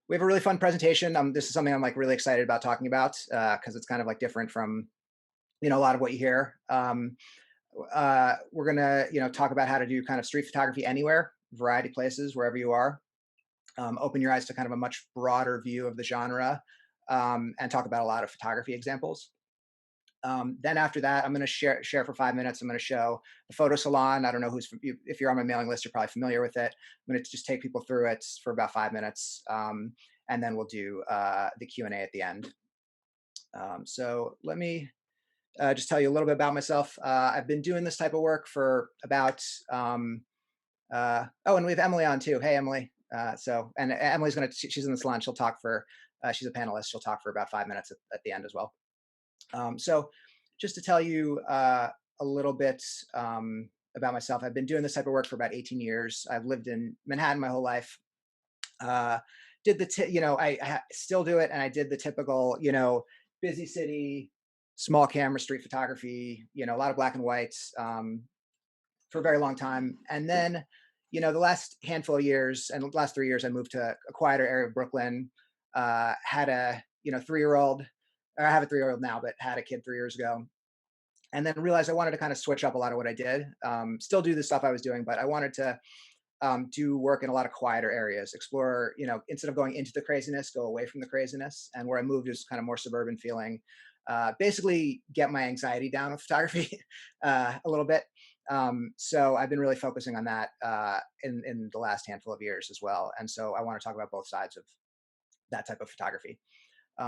we have a really fun presentation. This is something I'm like really excited about talking about because it's kind of like different from a lot of what you hear. We're gonna talk about how to do kind of street photography anywhere, variety places, wherever you are. Open your eyes to kind of a much broader view of the genre, and talk about a lot of photography examples. Then after that, I'm going to share for 5 minutes. I'm going to show the photo salon. I don't know if you're on my mailing list, you're probably familiar with it. I'm going to just take people through it for about 5 minutes, and then we'll do the Q&A at the end. So let me just tell you a little bit about myself. I've been doing this type of work for about oh, and we have Emily on too. Hey, Emily. And Emily's she's in the salon. She'll talk for she's a panelist. She'll talk for about 5 minutes at the end as well. So just to tell you a little bit about myself, I've been doing this type of work for about 18 years. I've lived in Manhattan my whole life. Uh, did I still do it, and I did the typical, busy city, small camera, street photography, a lot of black and whites for a very long time. And then, the last handful of years and the last 3 years, I moved to a quieter area of Brooklyn. Had a 3-year old, or I have a 3-year old now, but had a kid 3 years ago, and then realized I wanted to kind of switch up a lot of what I did. Still do the stuff I was doing, but I wanted to do work in a lot of quieter areas, explore, instead of going into the craziness, go away from the craziness. And where I moved is kind of more suburban feeling. Basically, get my anxiety down with photography a little bit. So I've been really focusing on that in the last handful of years as well. And so I want to talk about both sides of that type of photography.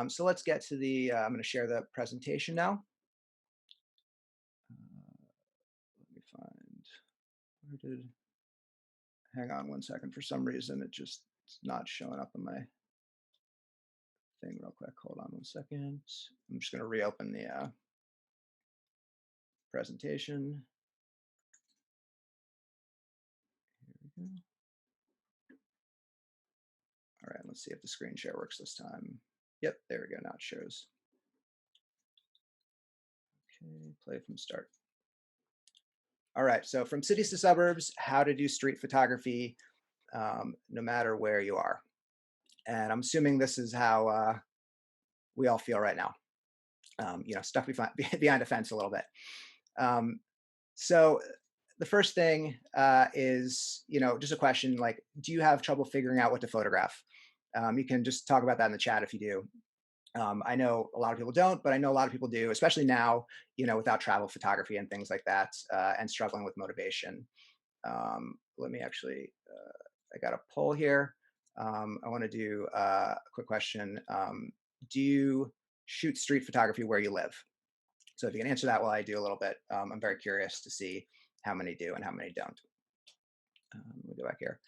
So let's get to I'm going to share the presentation now. Let me find, where did, hang on one second. For some reason, it's not showing up on my thing real quick. Hold on one second. I'm just going to reopen the presentation. Here we go. All right, let's see if the screen share works this time. Yep, there we go. Now it shows. Okay, play from start. All right, so from cities to suburbs, how to do street photography, no matter where you are. And I'm assuming this is how we all feel right now. Stuck behind a fence a little bit. So the first thing is, just a question like, do you have trouble figuring out what to photograph? You can just talk about that in the chat if you do. I know a lot of people don't, but I know a lot of people do, especially now, without travel photography and things like that, and struggling with motivation. Let me actually, I got a poll here. I want to do a quick question. Do you shoot street photography where you live? So if you can answer that while I do a little bit, I'm very curious to see how many do and how many don't. Let me go back here.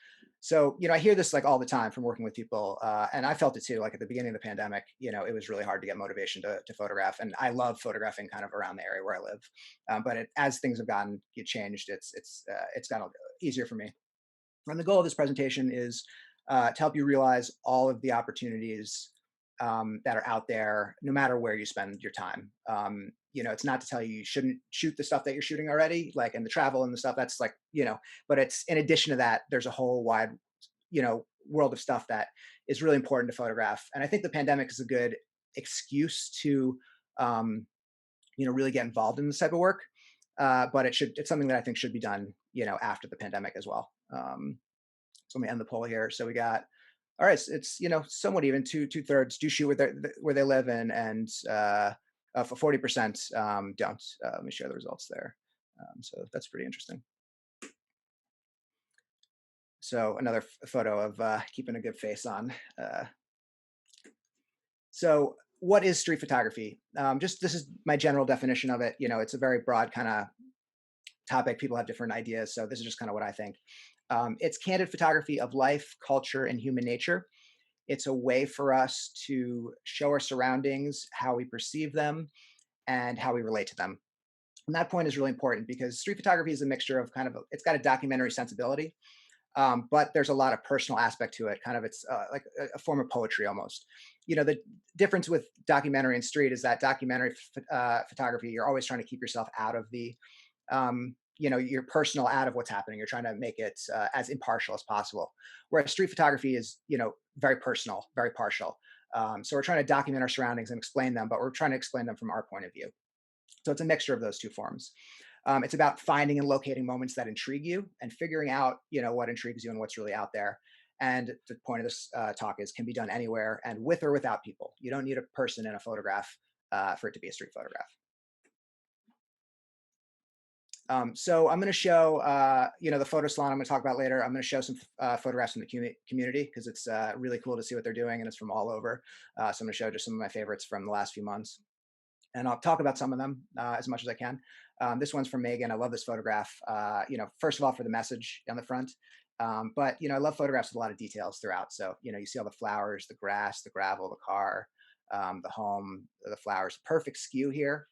So, I hear this like all the time from working with people, and I felt it too. Like at the beginning of the pandemic, it was really hard to get motivation to photograph, and I love photographing kind of around the area where I live. But as things have gotten changed, it's gotten easier for me. And the goal of this presentation is to help you realize all of the opportunities that are out there, no matter where you spend your time. It's not to tell you shouldn't shoot the stuff that you're shooting already, like in the travel and the stuff that's like, but it's in addition to that, there's a whole wide, world of stuff that is really important to photograph. And I think the pandemic is a good excuse to, really get involved in this type of work. But it's something that I think should be done, after the pandemic as well. So let me end the poll here. So we got, all right, it's somewhat even. Two-thirds do shoot where they live in, and for 40% don't. Let me share the results there. So that's pretty interesting. So another photo of keeping a good face on. So what is street photography? This is my general definition of it. It's a very broad kind of topic. People have different ideas, so this is just kind of what I think. It's candid photography of life, culture, and human nature. It's a way for us to show our surroundings, how we perceive them, and how we relate to them. And that point is really important because street photography is a mixture of it's got a documentary sensibility, but there's a lot of personal aspect to it. Kind of it's like a form of poetry almost. The difference with documentary and street is that documentary photography, you're always trying to keep yourself out of the your personal out of what's happening. You're trying to make it as impartial as possible. Whereas street photography is, very personal, very partial. So we're trying to document our surroundings and explain them, but we're trying to explain them from our point of view. So it's a mixture of those two forms. It's about finding and locating moments that intrigue you and figuring out, what intrigues you and what's really out there. And the point of this talk is can be done anywhere and with or without people. You don't need a person in a photograph for it to be a street photograph. So I'm going to show, the photo salon I'm going to talk about later. I'm going to show some photographs from the community because it's really cool to see what they're doing and it's from all over. So I'm going to show just some of my favorites from the last few months, and I'll talk about some of them as much as I can. This one's from Megan. I love this photograph. First of all, for the message on the front, but I love photographs with a lot of details throughout. So you see all the flowers, the grass, the gravel, the car, the home, the flowers. Perfect skew here.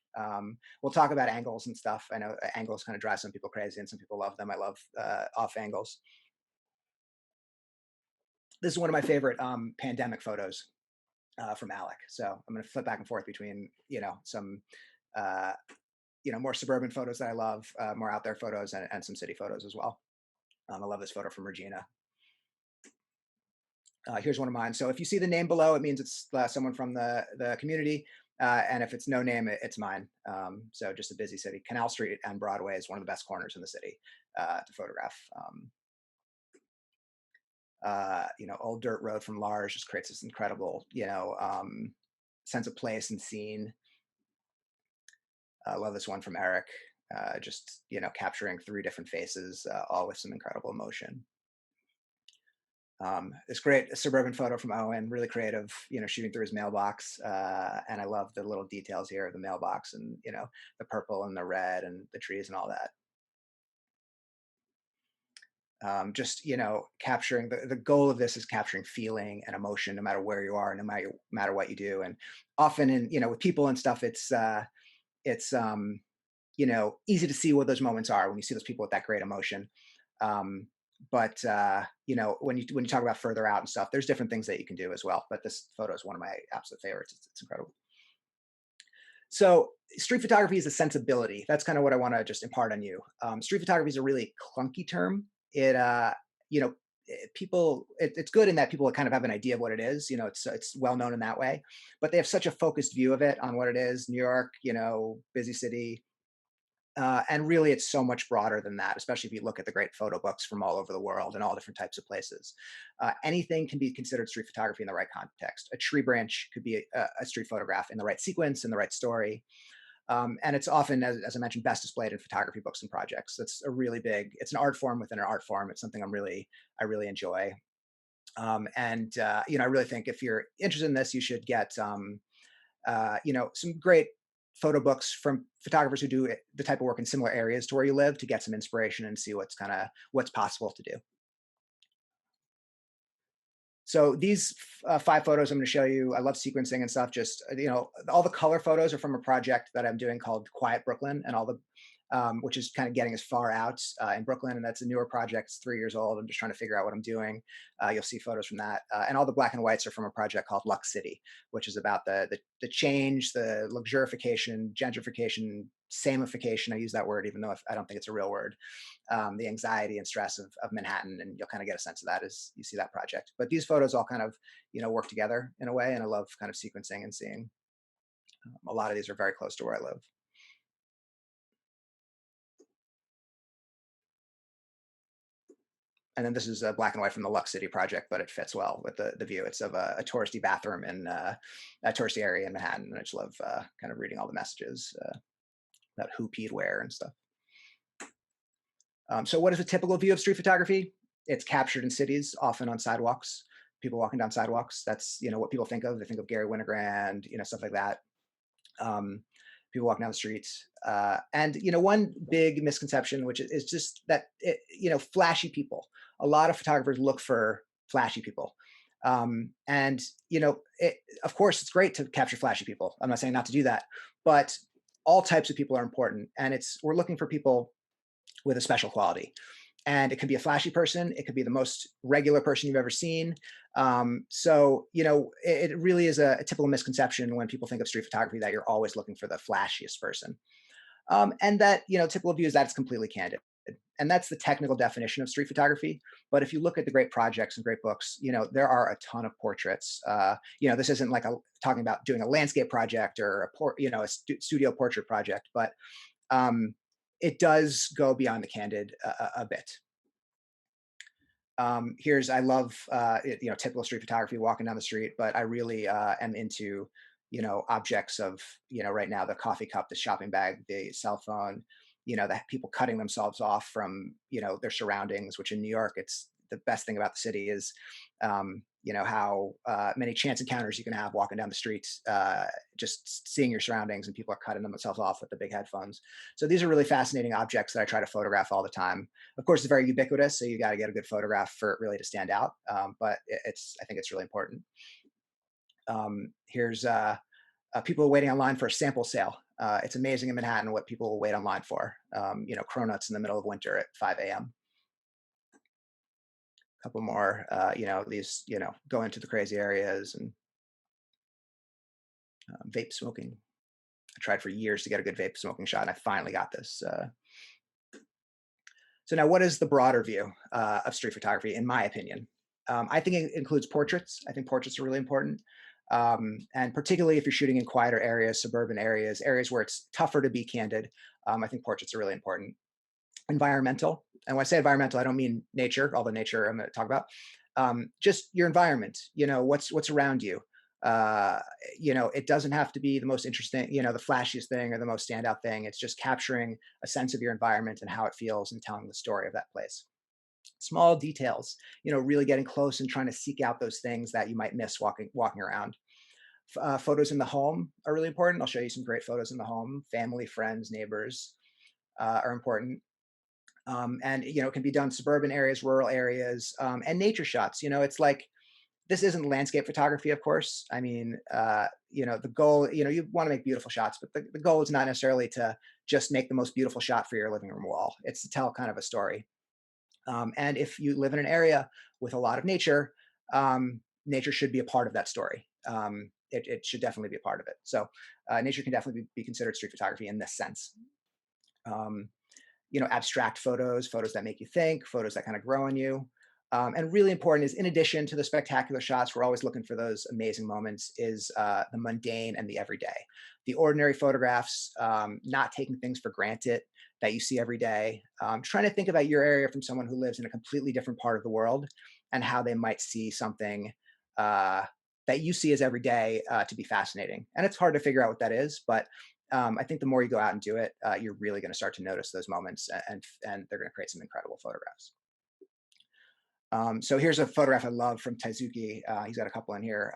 We'll talk about angles and stuff. I know angles kind of drive some people crazy, and some people love them. I love off angles. This is one of my favorite pandemic photos from Alec. So I'm going to flip back and forth between some uh, more suburban photos that I love, more out there photos, and some city photos as well. I love this photo from Regina. Here's one of mine. So if you see the name below, it means it's someone from the community. And if it's no name, it's mine. So just a busy city. Canal Street and Broadway is one of the best corners in the city to photograph. Old dirt road from Lars just creates this incredible, sense of place and scene. I love this one from Eric. Just capturing three different faces, all with some incredible emotion. This great suburban photo from Owen, really creative, shooting through his mailbox. And I love the little details here of the mailbox and, the purple and the red and the trees and all that. Just, capturing the goal of this is capturing feeling and emotion, no matter where you are, no matter what you do. And often with people and stuff, it's easy to see what those moments are when you see those people with that great emotion. Um, but when you talk about further out and stuff, there's different things that you can do as well. But this photo is one of my absolute favorites. It's incredible. So street photography is a sensibility. That's kind of what I want to just impart on you. Street photography is a really clunky term. It you know people it's good in that people kind of have an idea of what it is. It's well known in that way, but they have such a focused view of it on what it is. New York, busy city, and really, it's so much broader than that, especially if you look at the great photo books from all over the world and all different types of places. Anything can be considered street photography in the right context. A tree branch could be a street photograph in the right sequence, in the right story. And it's often, as I mentioned, best displayed in photography books and projects. That's it's an art form within an art form. It's something I really enjoy. I really think if you're interested in this, you should get, some great photo books from photographers who do the type of work in similar areas to where you live to get some inspiration and see what's possible to do. So these five photos I'm going to show you, I love sequencing and stuff. Just all the color photos are from a project that I'm doing called Quiet Brooklyn, and all the which is kind of getting as far out in Brooklyn, and that's a newer project. It's 3 years old. I'm just trying to figure out what I'm doing. You'll see photos from that, and all the black and whites are from a project called Lux City, which is about the change, the luxurification, gentrification, samification. I use that word even though I don't think it's a real word. The anxiety and stress of Manhattan, and you'll kind of get a sense of that as you see that project. But these photos all kind of work together in a way, and I love kind of sequencing and seeing. A lot of these are very close to where I live. And then this is a black and white from the Lux City project, but it fits well with the view. It's of a touristy bathroom in a touristy area in Manhattan, and I just love kind of reading all the messages about who peed where and stuff. So what is a typical view of street photography? It's captured in cities, often on sidewalks, people walking down sidewalks. That's what people think of. They think of Gary Winogrand, stuff like that. Um, People walking down the streets. And one big misconception, which is just that flashy people. A lot of photographers look for flashy people, and of course, it's great to capture flashy people. I'm not saying not to do that, but all types of people are important, and we're looking for people with a special quality. And it could be a flashy person. It could be the most regular person you've ever seen. It really is a typical misconception when people think of street photography that you're always looking for the flashiest person. And that typical view is that it's completely candid. And that's the technical definition of street photography. But if you look at the great projects and great books, there are a ton of portraits. This isn't like talking about doing a landscape project or a studio portrait project, but um, it does go beyond the candid a bit. Here's I love typical street photography, walking down the street, but I really am into objects of right now, the coffee cup, the shopping bag, the cell phone, the people cutting themselves off from their surroundings, which in New York, it's the best thing about the city is how many chance encounters you can have walking down the streets, just seeing your surroundings, and people are cutting themselves off with the big headphones. So these are really fascinating objects that I try to photograph all the time. Of course, it's very ubiquitous, so you got to get a good photograph for it really to stand out. But I think it's really important. Here's people waiting online for a sample sale. It's amazing in Manhattan what people will wait online for. Cronuts in the middle of winter at 5 a.m. A couple more, these, go into the crazy areas and vape smoking. I tried for years to get a good vape smoking shot, and I finally got this. So now, what is the broader view of street photography, in my opinion? I think it includes portraits. I think portraits are really important, and particularly if you're shooting in quieter areas, suburban areas, areas where it's tougher to be candid. I think portraits are really important. Environmental, and when I say environmental, I don't mean nature, although nature I'm going to talk about. Just your environment. What's around you. Uh, it doesn't have to be the most interesting, the flashiest thing or the most standout thing. It's just capturing a sense of your environment and how it feels and telling the story of that place. Small details, really getting close and trying to seek out those things that you might miss walking around. Photos in the home are really important. I'll show you some great photos in the home. Family, friends, neighbors are important. And it can be done suburban areas, rural areas, and nature shots. It's like this isn't landscape photography, of course. I mean, the goal, you want to make beautiful shots, but the goal is not necessarily to just make the most beautiful shot for your living room wall. It's to tell kind of a story. And if you live in an area with a lot of nature, nature should be a part of that story. It should definitely be a part of it. So nature can definitely be considered street photography in this sense. Um, abstract photos that make you think, photos that kind of grow on you. And really important is, in addition to the spectacular shots, we're always looking for those amazing moments, is the mundane and the everyday. The ordinary photographs, not taking things for granted that you see every day, trying to think about your area from someone who lives in a completely different part of the world and how they might see something uh, that you see as every day to be fascinating. And it's hard to figure out what that is, but I think the more you go out and do it, you're really going to start to notice those moments, and they're going to create some incredible photographs. So here's a photograph I love from Tezuki. He's got a couple in here.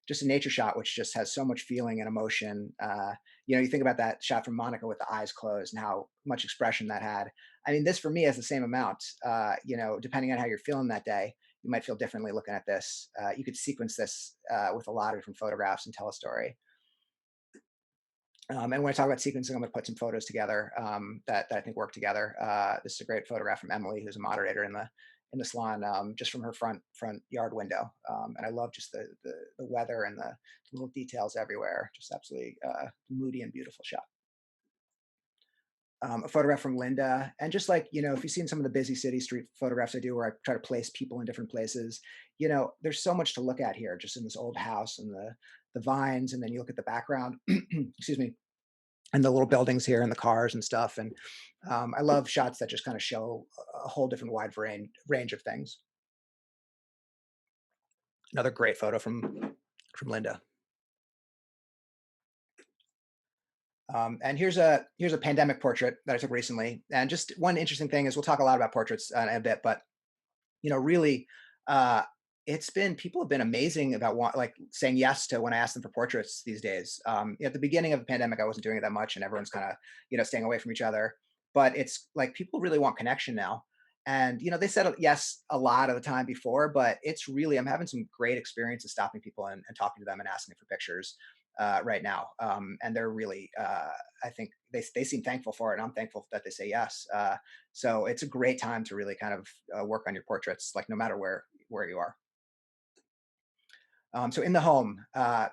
Just a nature shot, which just has so much feeling and emotion. You think about that shot from Monica with the eyes closed and how much expression that had. I mean, this for me has the same amount. Depending on how you're feeling that day, you might feel differently looking at this. You could sequence this with a lot of different photographs and tell a story. And when I talk about sequencing, I'm going to put some photos together that I think work together. This is a great photograph from Emily, who's a moderator in the salon, just from her front yard window. And I love just the weather and the little details everywhere. Just absolutely moody and beautiful shot. A photograph from Linda, and just like if you've seen some of the busy city street photographs I do, where I try to place people in different places, there's so much to look at here, just in this old house and the vines, and then you look at the background. Excuse me, and the little buildings here and the cars and stuff. And I love shots that just kind of show a whole different wide range of things. Another great photo from Linda. And here's a pandemic portrait that I took recently. And just one interesting thing is, we'll talk a lot about portraits in a bit, but really, uh, it's been people have been amazing about like saying yes to when I ask them for portraits these days. At the beginning of the pandemic, I wasn't doing it that much, and everyone's kind of staying away from each other. But it's like people really want connection now, and they said yes a lot of the time before, but it's really, I'm having some great experiences stopping people and talking to them and asking for pictures right now, and they're really, I think they seem thankful for it, and I'm thankful that they say yes. So it's a great time to really kind of work on your portraits, like no matter where you are. So in the home,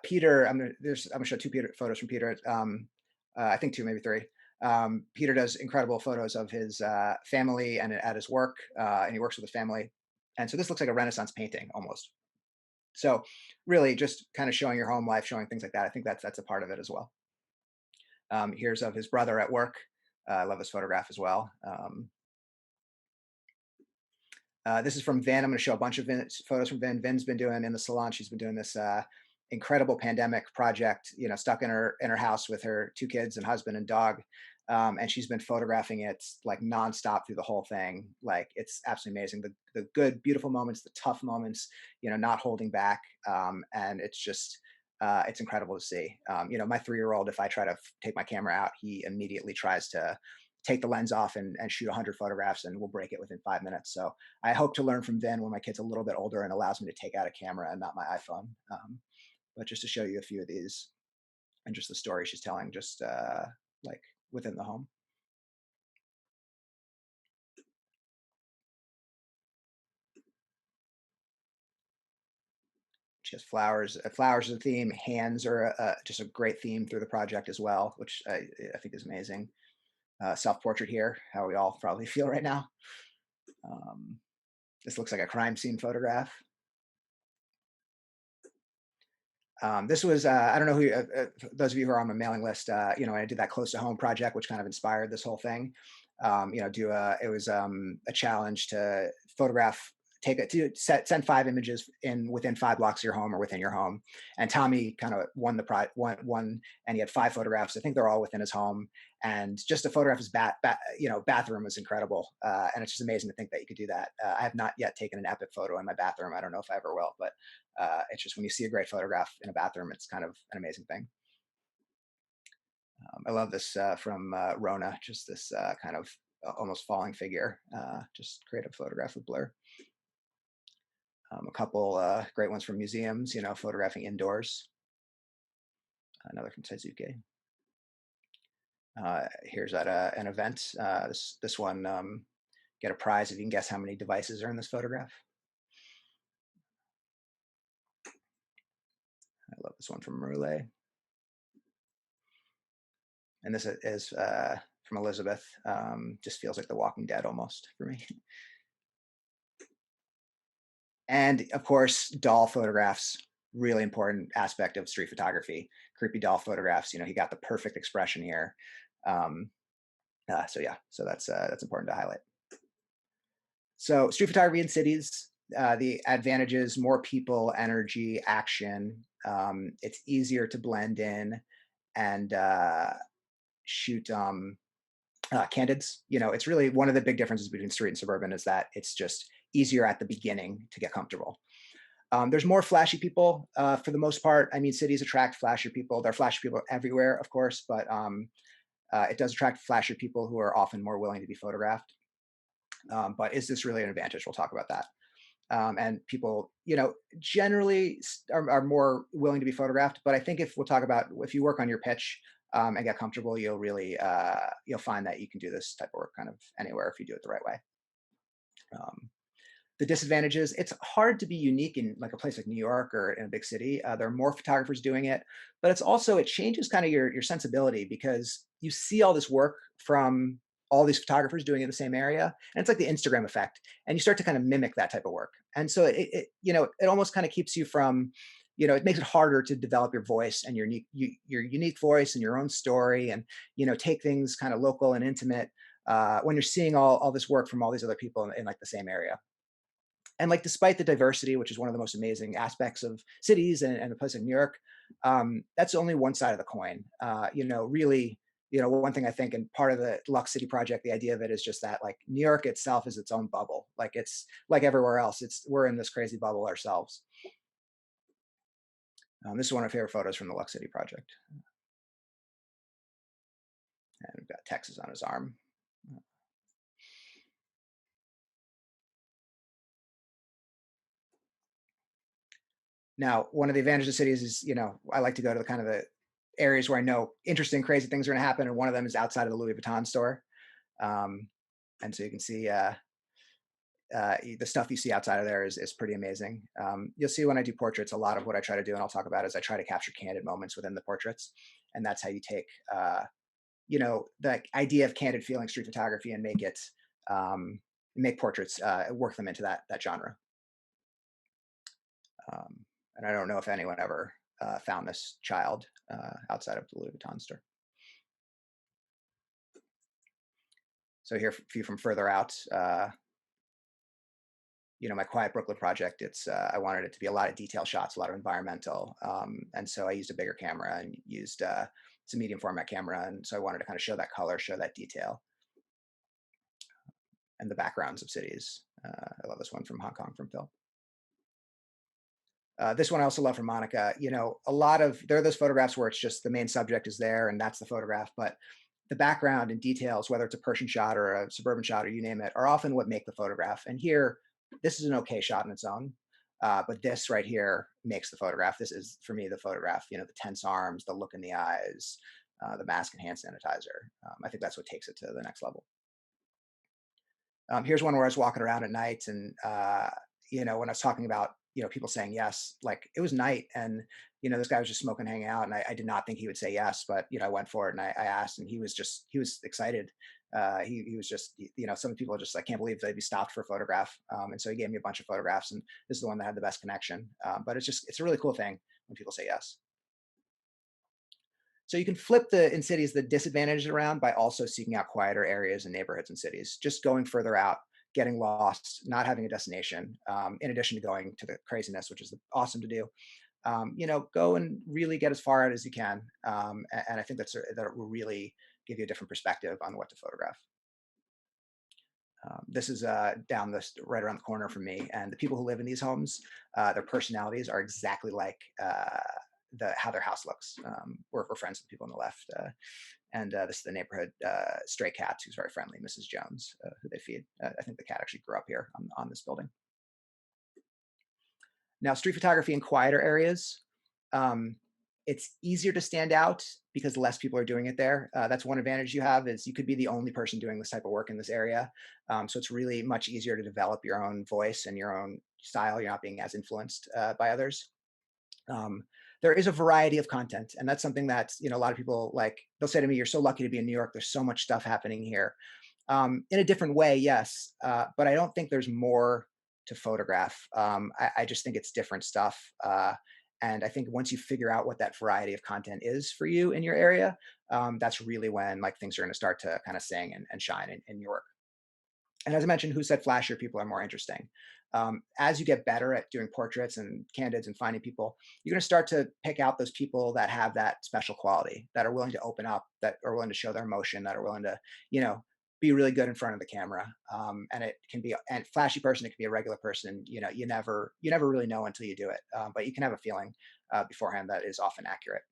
Peter, I'm gonna show two Peter photos from Peter. I think two, maybe three. Peter does incredible photos of his family and at his work, and he works with his family. And so this looks like a Renaissance painting almost. So really, just kind of showing your home life, showing things like that. I think that's a part of it as well. Here's of his brother at work. I love his photograph as well. This is from Vin. I'm going to show a bunch of photos from Vin. Vin's been doing in the salon. She's been doing this incredible pandemic project. You know, stuck in her house with her two kids and husband and dog, and she's been photographing it like nonstop through the whole thing. Like it's absolutely amazing. The good, beautiful moments, the tough moments. You know, not holding back, and it's just. It's incredible to see. You know, my 3-year-old, if I try to take my camera out, he immediately tries to take the lens off and shoot 100 photographs and we'll break it within 5 minutes. So I hope to learn from Vin when my kid's a little bit older and allows me to take out a camera and not my iPhone. But just to show you a few of these and just the story she's telling, just like within the home. She has flowers. Flowers is a theme. Hands are just a great theme through the project as well, which I think is amazing. Self portrait here, how we all probably feel right now. Um, this looks like a crime scene photograph. This was I don't know who those of you who are on my mailing list. You know, I did that close to home project, which kind of inspired this whole thing. You know, it was a challenge to photograph. Send 5 images in within 5 blocks of your home or within your home, and Tommy kind of won one, and he had 5 photographs. I think they're all within his home, and just to photograph his bathroom was incredible, and it's just amazing to think that you could do that. I have not yet taken an epic photo in my bathroom. I don't know if I ever will, but it's just when you see a great photograph in a bathroom, it's kind of an amazing thing. I love this from Rona, just this kind of almost falling figure, just creative photograph with blur. A couple great ones from museums, you know, photographing indoors. Another from Tezuke. Here's at an event. This one, get a prize if you can guess how many devices are in this photograph. I love this one from Marule. And this is from Elizabeth. Just feels like The Walking Dead almost for me. And of course, doll photographs, really important aspect of street photography. Creepy doll photographs. You know, he got the perfect expression here. Um, so yeah, so that's important to highlight. So street photography in cities, the advantages: more people, energy, action. It's easier to blend in and shoot candids. You know, it's really one of the big differences between street and suburban is that it's just easier at the beginning to get comfortable. There's more flashy people for the most part. I mean, cities attract flashy people. There are flashy people everywhere, of course, but it does attract flashy people who are often more willing to be photographed. But is this really an advantage? We'll talk about that. And people, you know, generally are more willing to be photographed. But I think if we'll talk about if you work on your pitch and get comfortable, you'll really you'll find that you can do this type of work kind of anywhere if you do it the right way. Um, the disadvantages: it's hard to be unique in like a place like New York or in a big city. There are more photographers doing it, but it's also it changes kind of your sensibility because you see all this work from all these photographers doing it in the same area, and it's like the Instagram effect, and you start to kind of mimic that type of work. And so it you know it almost kind of keeps you from, you know, it makes it harder to develop your voice and your unique voice and your own story, and you know take things kind of local and intimate when you're seeing all this work from all these other people in like the same area. And like despite the diversity, which is one of the most amazing aspects of cities and a place like New York, that's only one side of the coin. You know, really, you know, one thing I think, and part of the Lux City project, the idea of it is just that like New York itself is its own bubble. Like it's like everywhere else. We're in this crazy bubble ourselves. This is one of my favorite photos from the Lux City project, and we've got Texas on his arm. Now, one of the advantages of cities is, you know, I like to go to the kind of the areas where I know interesting, crazy things are going to happen, and one of them is outside of the Louis Vuitton store. Um, and so you can see the stuff you see outside of there is pretty amazing. You'll see when I do portraits, a lot of what I try to do, and I'll talk about, is I try to capture candid moments within the portraits, and that's how you take the idea of candid feeling street photography and um, make portraits, work them into that genre. And I don't know if anyone ever found this child outside of the Louis Vuitton store. So here, a few from further out. My Quiet Brooklyn project. I wanted it to be a lot of detail shots, a lot of environmental, and so I used a bigger camera and used it's a medium format camera, and so I wanted to kind of show that color, show that detail, and the backgrounds of cities. I love this one from Hong Kong from Phil. This one I also love from Monica. A lot of there are those photographs where it's just the main subject is there and that's the photograph, but the background and details, whether it's a Persian shot or a suburban shot or you name it, are often what make the photograph. And here, this is an okay shot in its own, but this right here makes the photograph. This is for me the photograph. The tense arms, the look in the eyes, the mask and hand sanitizer. I think that's what takes it to the next level. Here's one where I was walking around at night, and when I was talking about people saying yes, like it was night, and this guy was just smoking, hanging out, and I did not think he would say yes, but I went for it, and I asked, and he was excited. He was just some people are just I can't believe they'd be stopped for a photograph, and so he gave me a bunch of photographs, and this is the one that had the best connection. But it's a really cool thing when people say yes. So you can flip in cities the disadvantages around by also seeking out quieter areas and neighborhoods in cities, just going further out, getting lost, not having a destination, in addition to going to the craziness, which is awesome to do. Go and really get as far out as you can. And I think that will really give you a different perspective on what to photograph. This is down this right around the corner from me, and the people who live in these homes, their personalities are exactly like how their house looks. We're friends with the people on the left, and this is the neighborhood stray cat who's very friendly, Mrs. Jones, who they feed. I think the cat actually grew up here on this building. Now, street photography in quieter areas, um, it's easier to stand out because less people are doing it there. That's one advantage you have is you could be the only person doing this type of work in this area. So it's really much easier to develop your own voice and your own style. You're not being as influenced by others. Um, there is a variety of content, and that's something that a lot of people like. They'll say to me, "You're so lucky to be in New York. There's so much stuff happening here." In a different way, yes, but I don't think there's more to photograph. I just think it's different stuff. And I think once you figure out what that variety of content is for you in your area, that's really when like things are going to start to kind of sing and shine in your work. And as I mentioned, who said flashier people are more interesting? As you get better at doing portraits and candids and finding people, you're going to start to pick out those people that have that special quality, that are willing to open up, that are willing to show their emotion, that are willing to, you know, be really good in front of the camera. And it can be and flashy person, it can be a regular person. You never really know until you do it, but you can have a feeling beforehand that is often accurate.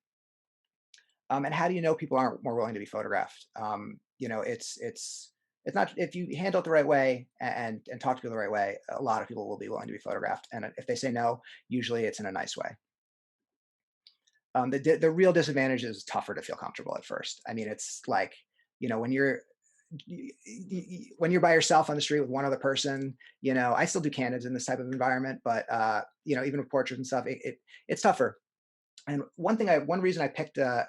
And how do you know people aren't more willing to be photographed? It's not if you handle it the right way and talk to people the right way. A lot of people will be willing to be photographed, and if they say no, usually it's in a nice way. The real disadvantage is tougher to feel comfortable at first. I mean, it's like when you're by yourself on the street with one other person. I still do candids in this type of environment, but even with portraits and stuff, it's tougher. And one reason I picked a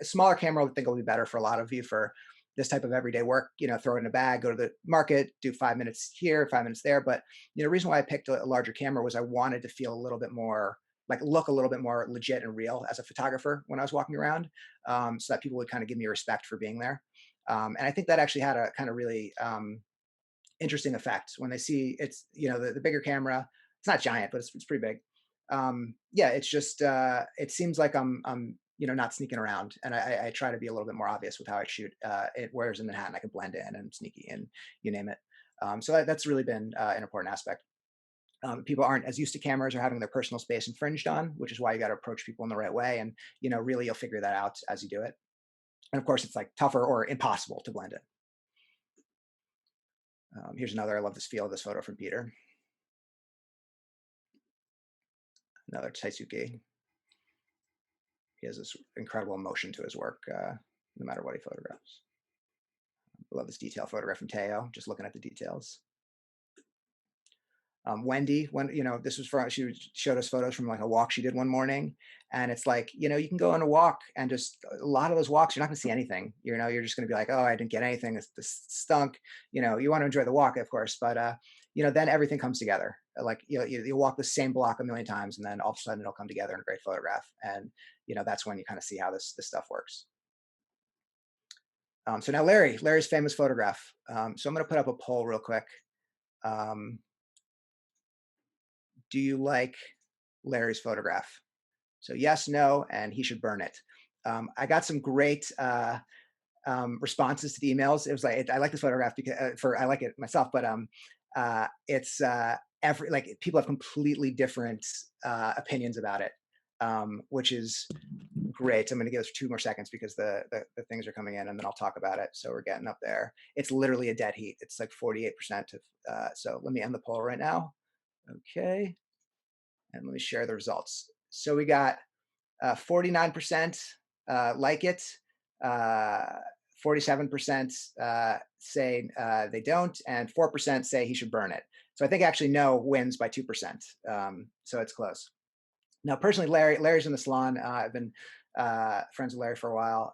smaller camera, I would think will be better for a lot of you for this type of everyday work. Throw it in a bag, go to the market, do 5 minutes here, 5 minutes there. But the reason why I picked a larger camera was I wanted to feel a little bit more like look a little bit more legit and real as a photographer when I was walking around, so that people would kind of give me respect for being there. And I think that actually had a kind of really interesting effect when they see it's the bigger camera. It's not giant, but it's pretty big. Yeah, it's just it seems like I'm not sneaking around, and I try to be a little bit more obvious with how I shoot. Whereas in Manhattan, I can blend in and sneaky and you name it. So that's really been an important aspect. People aren't as used to cameras or having their personal space infringed on, which is why you got to approach people in the right way, and really you'll figure that out as you do it. And of course, it's like tougher or impossible to blend in. Here's another. I love this feel of this photo from Peter. Another Taisuke. He has this incredible emotion to his work, no matter what he photographs. I love this detail photograph from Teo, just looking at the details. Wendy, when this was for showed us photos from like a walk she did one morning, and it's like you can go on a walk and just a lot of those walks you're not going to see anything. You're just going to be like, oh, I didn't get anything. This stunk. You want to enjoy the walk, of course, but then everything comes together. Like you walk the same block a million times, and then all of a sudden it'll come together in a great photograph, and that's when you kind of see how this stuff works. So now Larry's famous photograph. So I'm going to put up a poll real quick. Um, do you like Larry's photograph? So yes, no, and he should burn it. I got some great responses to the emails. It was like I like this photograph because for I like it myself, but it's every like people have completely different opinions about it, which is great. I'm going to give us 2 more seconds because the things are coming in, and then I'll talk about it. So we're getting up there. It's literally a dead heat. It's like 48% of. So let me end the poll right now. Okay, and let me share the results. So we got 49% like it, uh, 47% say they don't, and 4% say he should burn it. So I think actually no wins by 2%. So it's close. Now, personally, Larry's in the salon. I've been friends with Larry for a while,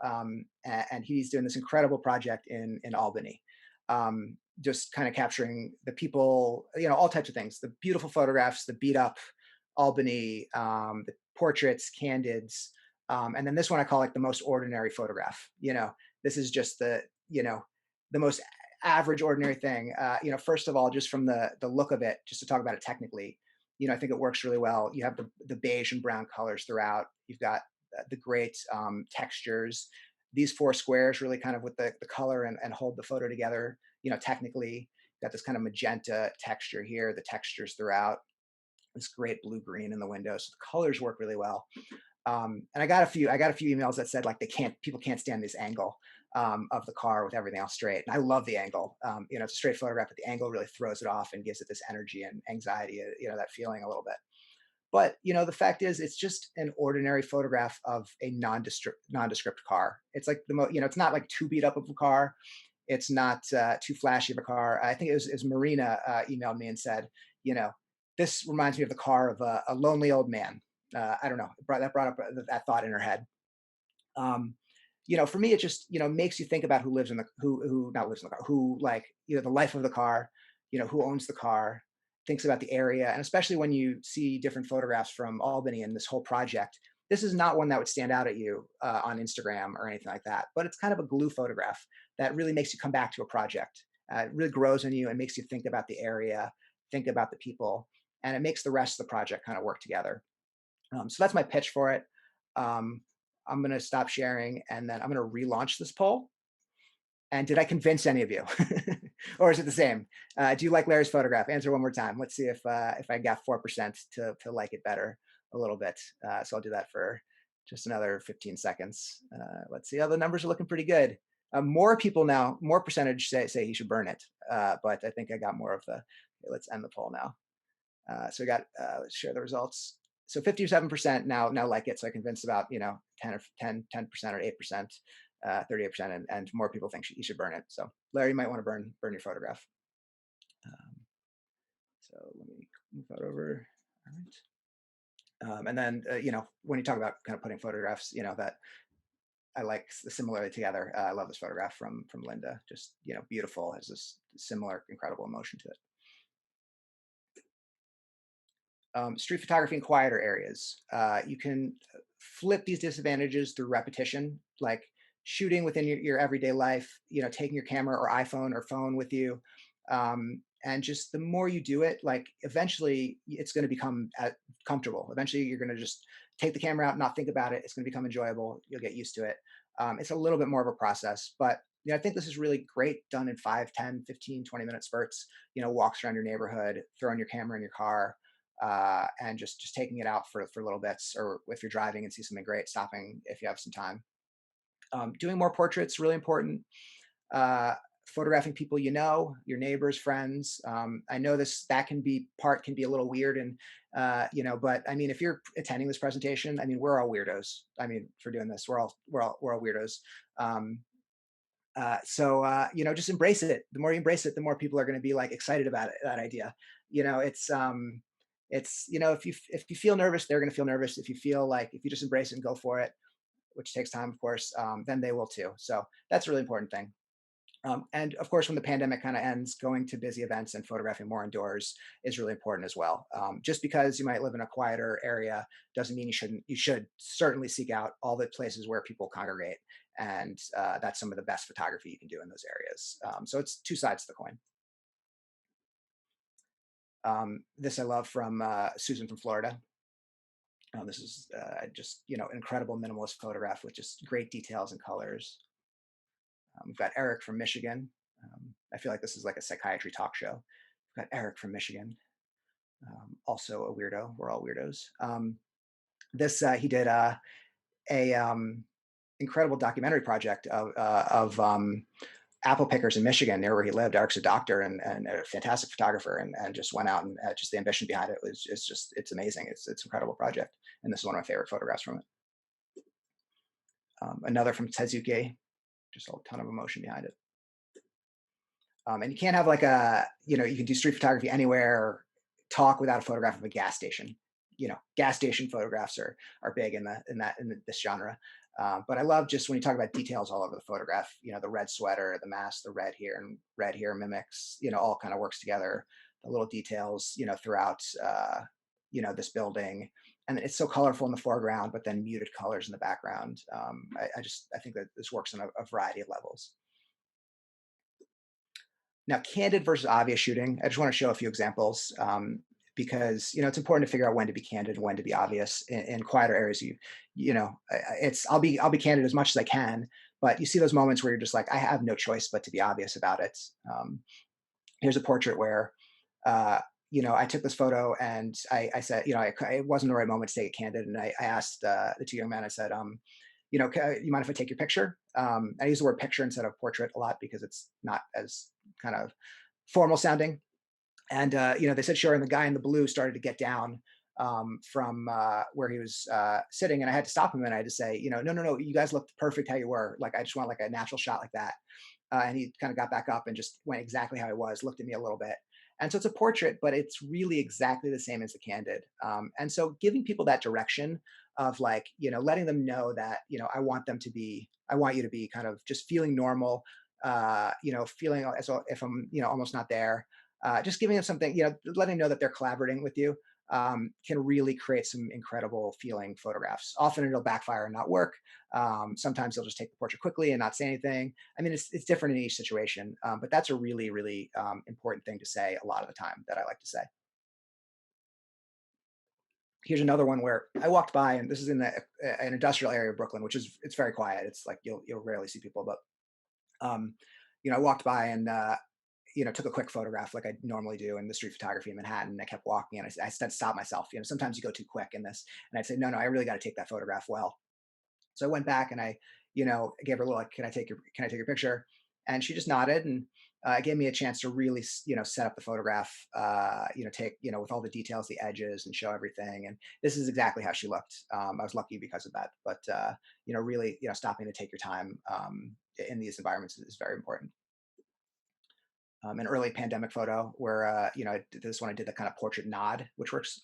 and he's doing this incredible project in Albany, just kind of capturing the people, all types of things, the beautiful photographs, the beat up Albany, the portraits, candids, and then this one I call like the most ordinary photograph. This is just the most average, ordinary thing. First of all, just from the look of it, just to talk about it technically, I think it works really well. You have the beige and brown colors throughout. You've got the great textures. These four squares really kind of with the color and hold the photo together. Technically, got this kind of magenta texture here. The textures throughout. This great blue green in the windows. So the colors work really well. And I got a few emails that said like people can't stand this angle of the car with everything else straight. And I love the angle. It's a straight photograph, but the angle really throws it off and gives it this energy and anxiety. That feeling a little bit. But the fact is, it's just an ordinary photograph of a nondescript car. It's like it's not like too beat up of a car. It's not too flashy of a car. I think it was Marina emailed me and said, you know, this reminds me of the car of a lonely old man. I don't know. That brought up that thought in her head. Um, for me, it just makes you think about who lives in the who not lives in the car, who like the life of the car, who owns the car, thinks about the area, and especially when you see different photographs from Albany and this whole project. This is not one that would stand out at you on Instagram or anything like that, but it's kind of a glue photograph that really makes you come back to a project. It really grows in you and makes you think about the area, think about the people, and it makes the rest of the project kind of work together. So that's my pitch for it. Um, I'm going to stop sharing and then I'm going to relaunch this poll. And did I convince any of you, or is it the same? Do you like Larry's photograph? Answer one more time. Let's see if I got 4% to like it better a little bit. So I'll do that for just another 15 seconds. Let's see. Oh, the numbers are looking pretty good. More people now, more percentage say he should burn it. But I think I got more of the. Okay, let's end the poll now. So we got, let's share the results. So 57% now like it. So I convinced about 10% or 8%, 38%, and more people think you should burn it. So Larry, you might want to burn your photograph. Um, so let me move that over. All right. And then when you talk about kind of putting photographs, that I like similarly together. I love this photograph from Linda. Just beautiful, has this similar incredible emotion to it. Street photography in quieter areas. You can flip these disadvantages through repetition, like shooting within your everyday life, taking your camera or iPhone or phone with you. And just the more you do it, like eventually it's going to become comfortable. Eventually you're going to just take the camera out, not think about it. It's going to become enjoyable. You'll get used to it. It's a little bit more of a process, but I think this is really great done in 5, 10, 15, 20-minute spurts, walks around your neighborhood, throwing your camera in your car, and just taking it out for little bits, or if you're driving and see something great, stopping if you have some time. Doing more portraits, really important. Uh, Photographing people your neighbors, friends. I know that can be a little weird, and but I mean, if you're attending this presentation, I mean, we're all weirdos. I mean, for doing this, we're all weirdos. Um, Just embrace it. The more you embrace it, the more people are going to be like excited about it, that idea. You know, if you feel nervous, they're going to feel nervous. If you feel like if you just embrace it and go for it, which takes time, of course, then they will too. So that's a really important thing. And of course, when the pandemic kind of ends, going to busy events and photographing more indoors is really important as well. Just because you might live in a quieter area doesn't mean you shouldn't. You should certainly seek out all the places where people congregate, and that's some of the best photography you can do in those areas. So it's two sides to the coin. This I love from Susan from Florida. This is just an incredible minimalist photograph with just great details and colors. We've got Eric from Michigan. I feel like this is like a psychiatry talk show. We've got Eric from Michigan, also a weirdo. We're all weirdos. This he did a incredible documentary project of apple pickers in Michigan, near where he lived. Eric's a doctor and a fantastic photographer, and just went out and just the ambition behind it was it's amazing. It's an incredible project, and this is one of my favorite photographs from it. Another from Tezuke, just a ton of emotion behind it. And you can't have like you can do street photography anywhere, talk without a photograph of a gas station. Gas station photographs are big in this genre. But I love just when you talk about details all over the photograph. The red sweater, the mask, the red here and red here mimics. All kind of works together. The little details, throughout, this building, and it's so colorful in the foreground, but then muted colors in the background. I think that this works on a variety of levels. Now, candid versus obvious shooting, I just want to show a few examples, because it's important to figure out when to be candid and when to be obvious in quieter areas. I'll be candid as much as I can, but you see those moments where you're just like, I have no choice but to be obvious about it. Here's a portrait where, I took this photo and I said, it wasn't the right moment to take it candid, and I asked the two young men. I said, you mind if I take your picture? I use the word picture instead of portrait a lot because it's not as kind of formal sounding. And they said sure. And the guy in the blue started to get down from where he was sitting, and I had to stop him and I had to say, no, no, no, you guys looked perfect how you were. Like I just want like a natural shot like that. And he kind of got back up and just went exactly how he was, looked at me a little bit. And so it's a portrait, but it's really exactly the same as the candid. And so giving people that direction of like, letting them know that, I want you to be kind of just feeling normal, feeling as if I'm, almost not there. Just giving them something, letting them know that they're collaborating with you, can really create some incredible feeling photographs. Often it'll backfire and not work. Sometimes they'll just take the portrait quickly and not say anything. I mean, it's different in each situation, but that's a really, really important thing to say a lot of the time that I like to say. Here's another one where I walked by, and this is in an industrial area of Brooklyn, which is it's very quiet. It's like you'll rarely see people, but um, I walked by and took a quick photograph like I normally do in the street photography in Manhattan. I kept walking and I said, stop myself. Sometimes you go too quick in this, and I'd say, no, no, I really got to take that photograph well. So I went back and gave her a little, like, can I take your picture? And she just nodded, and it gave me a chance to really, set up the photograph, take, with all the details, the edges, and show everything. And this is exactly how she looked. I was lucky because of that. But, really, stopping to take your time in these environments is very important. An early pandemic photo where this one I did the kind of portrait nod, which works.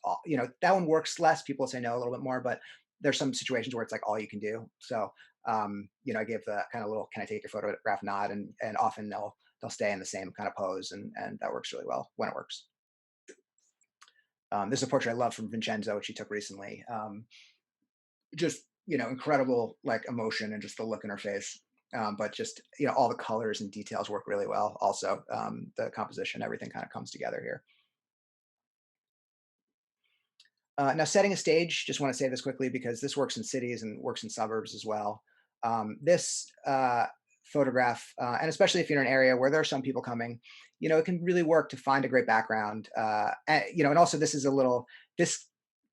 That one works less. People say no a little bit more, but there's some situations where it's like all you can do. So I give the kind of little "Can I take your photograph?" nod, and often they'll stay in the same kind of pose, and that works really well when it works. This is a portrait I love from Vincenzo, which he took recently. Just incredible like emotion and just the look in her face, but just all the colors and details work really well. Also, the composition, everything kind of comes together here. Now, setting a stage, just want to say this quickly because this works in cities and works in suburbs as well. This photograph, and especially if you're in an area where there are some people coming, it can really work to find a great background. And also this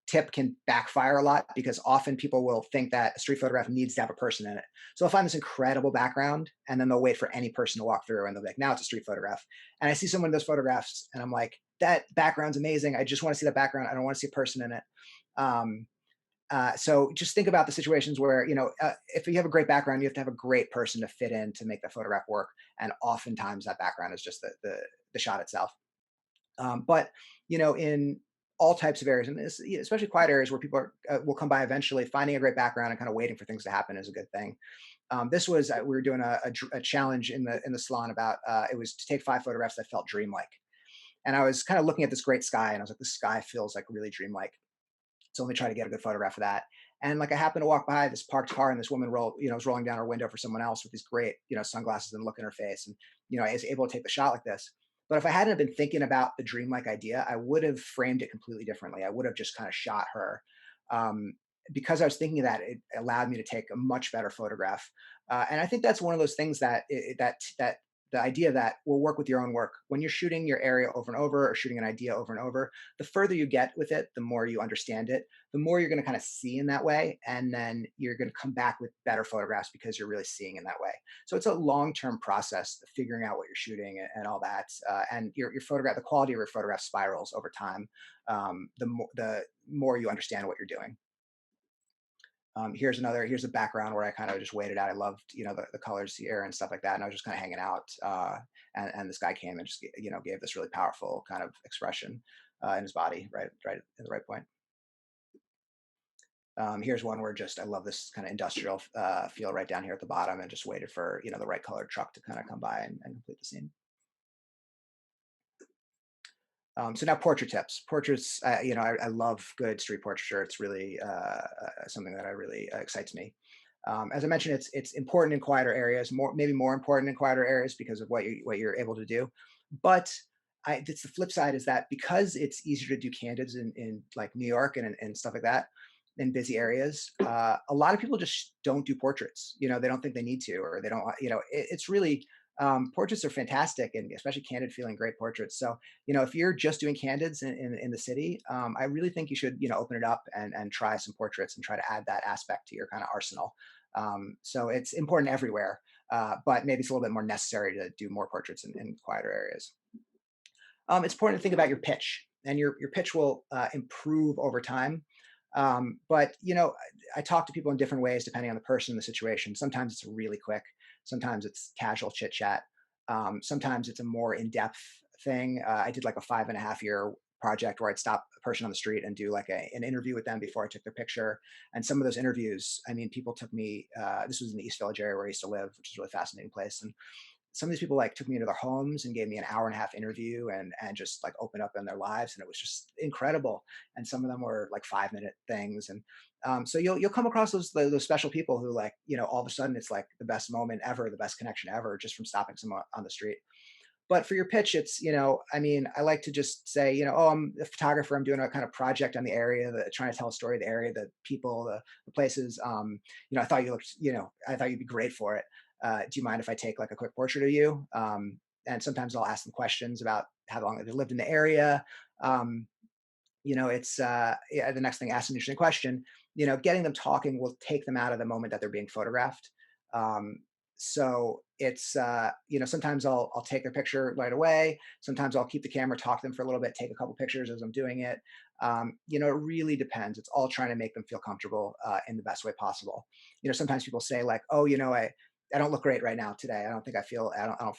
tip can backfire a lot because often people will think that a street photograph needs to have a person in it. So they'll find this incredible background and then they'll wait for any person to walk through and they'll be like, now it's a street photograph. And I see someone in those photographs and I'm like, that background's amazing. I just want to see that background. I don't want to see a person in it. Um, So just think about the situations where, if you have a great background, you have to have a great person to fit in to make the photograph work. And oftentimes that background is just the shot itself. But in all types of areas, and especially quiet areas where people will come by eventually, finding a great background and kind of waiting for things to happen is a good thing. This was we were doing a challenge in the salon about it was to take 5 photographs that felt dreamlike, and I was kind of looking at this great sky, and I was like, this sky feels like really dreamlike. So let me try to get a good photograph of that. And like I happened to walk by this parked car, and this woman was rolling down her window for someone else with these great, sunglasses and look in her face. And, I was able to take the shot like this. But if I hadn't been thinking about the dreamlike idea, I would have framed it completely differently. I would have just kind of shot her. Um, because I was thinking of that, it allowed me to take a much better photograph. And I think that's one of those things that the idea that will work with your own work. When you're shooting your area over and over or shooting an idea over and over, the further you get with it, the more you understand it, the more you're going to kind of see in that way. And then you're going to come back with better photographs because you're really seeing in that way. So it's a long-term process of figuring out what you're shooting and all that. And your photograph, the quality of your photograph spirals over time. The more you understand what you're doing. Here's a background where I kind of just waited out. I loved, the colors here and stuff like that. And I was just kind of hanging out. And this guy came and just, gave this really powerful kind of expression in his body, right at the right point. Here's one where just, I love this kind of industrial feel right down here at the bottom, and just waited for, the right colored truck to kind of come by and complete the scene. So now portrait tips. Portraits, I love good street portraiture. It's really something that I really excites me. As I mentioned, it's important in quieter areas, maybe more important in quieter areas because of what you're able to do. But it's the flip side is that because it's easier to do candids in like New York and stuff like that, in busy areas, a lot of people just don't do portraits. They don't think they need to, or they don't. It's really portraits are fantastic, and especially candid feeling great portraits. So if you're just doing candids in the city, I really think you should, open it up and try some portraits and try to add that aspect to your kind of arsenal. So it's important everywhere, but maybe it's a little bit more necessary to do more portraits in quieter areas. It's important to think about your pitch, and your pitch will improve over time. But I talk to people in different ways depending on the person and the situation. Sometimes it's really quick. Sometimes it's casual chit chat. Sometimes it's a more in depth thing. I did like a 5.5 year project where I'd stop a person on the street and do like an interview with them before I took their picture. And some of those interviews, I mean, people took me. This was in the East Village area where I used to live, which is a really fascinating place. And some of these people like took me into their homes and gave me an hour-and-a-half interview and just like opened up in their lives, and it was just incredible. And some of them were like 5-minute things. And so you'll come across those special people who, like, all of a sudden it's like the best moment ever, the best connection ever, just from stopping someone on the street. But for your pitch, it's, I mean, I like to just say, oh, I'm a photographer. I'm doing a kind of project on the area, trying to tell a story of the area, the people, the places. I thought you looked, I thought you'd be great for it. Do you mind if I take like a quick portrait of you? And sometimes I'll ask them questions about how long they've lived in the area. Um, it's yeah, the next thing, ask an interesting question. Getting them talking will take them out of the moment that they're being photographed. Um, so it's sometimes I'll take their picture right away. Sometimes I'll keep the camera, talk to them for a little bit, take a couple pictures as I'm doing it. It really depends. It's all trying to make them feel comfortable in the best way possible. Sometimes people say like, oh, I don't look great right now today. I don't feel